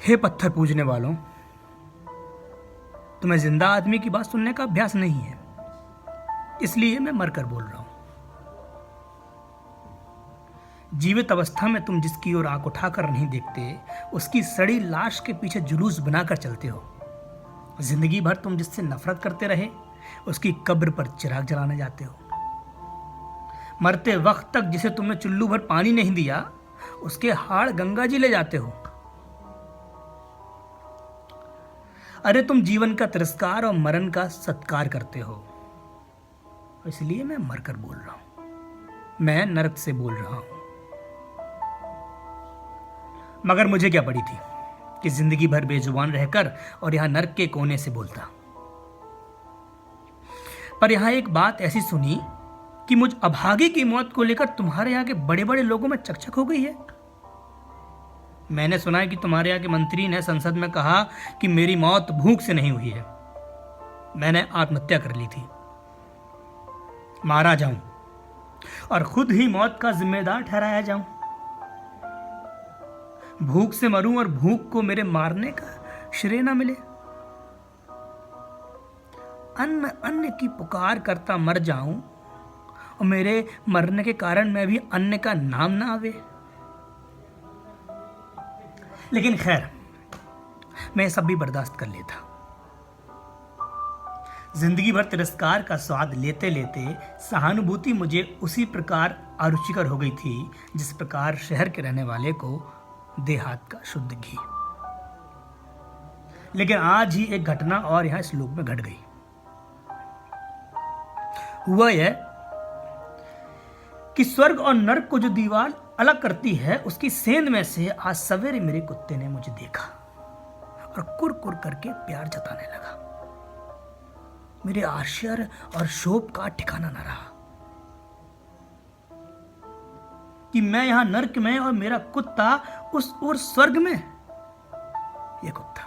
हे पत्थर पूजने वालों, तुम्हें जिंदा आदमी की बात सुनने का अभ्यास नहीं है, इसलिए मैं मरकर बोल रहा हूं। जीवित अवस्था में तुम जिसकी ओर आंख उठाकर नहीं देखते, उसकी सड़ी लाश के पीछे जुलूस बनाकर चलते हो। जिंदगी भर तुम जिससे नफरत करते रहे, उसकी कब्र पर चिराग जलाने जाते हो। मरते वक्त तक जिसे तुमने चुल्लू भर पानी नहीं दिया, उसके हाड़ गंगा जी ले जाते हो। अरे तुम जीवन का तिरस्कार और मरण का सत्कार करते हो, इसलिए मैं मरकर बोल रहा हूं। मैं नरक से बोल रहा हूं। मगर मुझे क्या पड़ी थी कि जिंदगी भर बेजुबान रहकर और यहां नरक के कोने से बोलता। पर यहां एक बात ऐसी सुनी कि मुझ अभागे की मौत को लेकर तुम्हारे यहां के बड़े बड़े लोगों में चकचक हो गई है। मैंने सुना है कि तुम्हारे यहाँ के मंत्री ने संसद में कहा कि मेरी मौत भूख से नहीं हुई है, मैंने आत्महत्या कर ली थी। मारा जाऊं और खुद ही मौत का जिम्मेदार ठहराया जाऊं। भूख से मरूं और भूख को मेरे मारने का श्रेय न मिले। अन्न अन्न की पुकार करता मर जाऊं और मेरे मरने के कारण मैं भी अन्न का नाम ना आवे। लेकिन खैर, मैं सब भी बर्दाश्त कर लेता। जिंदगी भर तिरस्कार का स्वाद लेते लेते सहानुभूति मुझे उसी प्रकार अरुचिकर हो गई थी जिस प्रकार शहर के रहने वाले को देहात का शुद्ध घी। लेकिन आज ही एक घटना और यहां इस लोक में घट गई। हुआ यह कि स्वर्ग और नरक को जो दीवार अलग करती है, उसकी सेंध में से आज सवेरे मेरे कुत्ते ने मुझे देखा और कुर कुर करके प्यार जताने लगा। मेरे आश्चर्य और शोक का ठिकाना न रहा कि मैं यहां नरक में और मेरा कुत्ता उस ओर स्वर्ग में। यह कुत्ता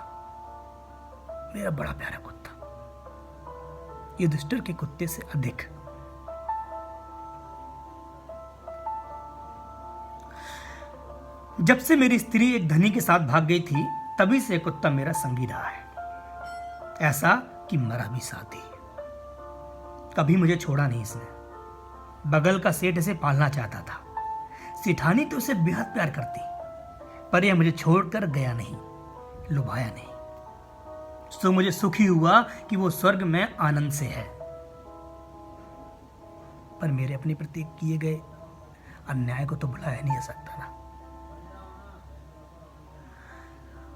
मेरा बड़ा प्यारा कुत्ता, युधिष्ठिर के कुत्ते से अधिक। जब से मेरी स्त्री एक धनी के साथ भाग गई थी, तभी से कुत्ता मेरा संगी रहा है। ऐसा कि मरा भी साथ ही। कभी मुझे छोड़ा नहीं इसने। बगल का सेठ इसे पालना चाहता था। सिठानी तो उसे बेहद प्यार करती, पर यह मुझे छोड़कर गया नहीं, लुभाया नहीं। सो मुझे सुख ही हुआ कि वो स्वर्ग में आनंद से है। पर मेरे अपने प्रति किए गए अन्याय को तो भुलाया नहीं जा सकता ना।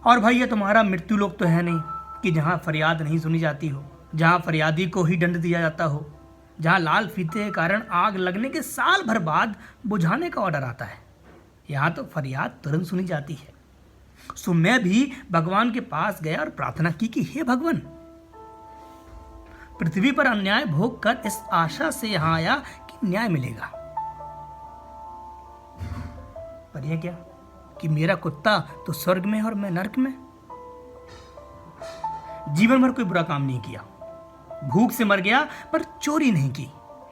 और भाई, ये तुम्हारा मृत्यु लोक तो है नहीं कि जहां फरियाद नहीं सुनी जाती हो, जहां फरियादी को ही दंड दिया जाता हो, जहां लाल फीते के कारण आग लगने के साल भर बाद बुझाने का ऑर्डर आता है। यहां तो फरियाद तुरंत सुनी जाती है। सो मैं भी भगवान के पास गया और प्रार्थना की कि हे भगवान, पृथ्वी पर अन्याय भोग कर इस आशा से यहां आया कि न्याय मिलेगा। पर यह क्या कि मेरा कुत्ता तो स्वर्ग में और मैं नरक में। जीवन भर कोई बुरा काम नहीं किया, भूख से मर गया, पर चोरी नहीं की,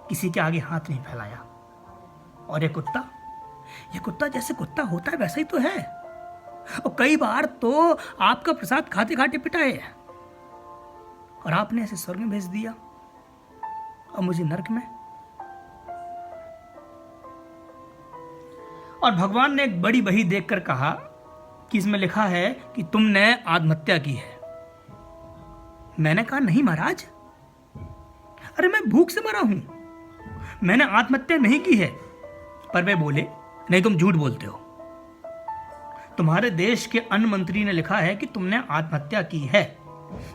किसी के आगे हाथ नहीं फैलाया। और यह कुत्ता जैसे कुत्ता होता है वैसा ही तो है। और कई बार तो आपका प्रसाद खाते खाते पिटाए, और आपने ऐसे स्वर्ग में भेज दिया और मुझे नरक में। और भगवान ने एक बड़ी बही देखकर कहा कि इसमें लिखा है कि तुमने आत्महत्या की है। मैंने कहा नहीं महाराज, अरे मैं भूख से मरा हूं, मैंने आत्महत्या नहीं की है। पर वे बोले नहीं, तुम झूठ बोलते हो। तुम्हारे देश के अन्न मंत्री ने लिखा है कि तुमने आत्महत्या की है।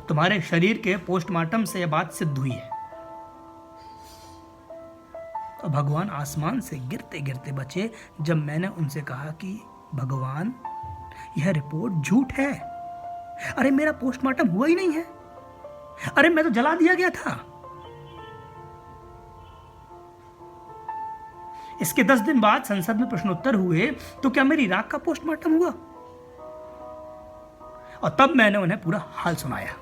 तुम्हारे शरीर के पोस्टमार्टम से यह बात सिद्ध हुई है। और भगवान आसमान से गिरते गिरते बचे जब मैंने उनसे कहा कि भगवान, यह रिपोर्ट झूठ है। अरे मेरा पोस्टमार्टम हुआ ही नहीं है। अरे मैं तो जला दिया गया था। इसके 10 दिन बाद संसद में प्रश्नोत्तर हुए तो क्या मेरी राख का पोस्टमार्टम हुआ? और तब मैंने उन्हें पूरा हाल सुनाया।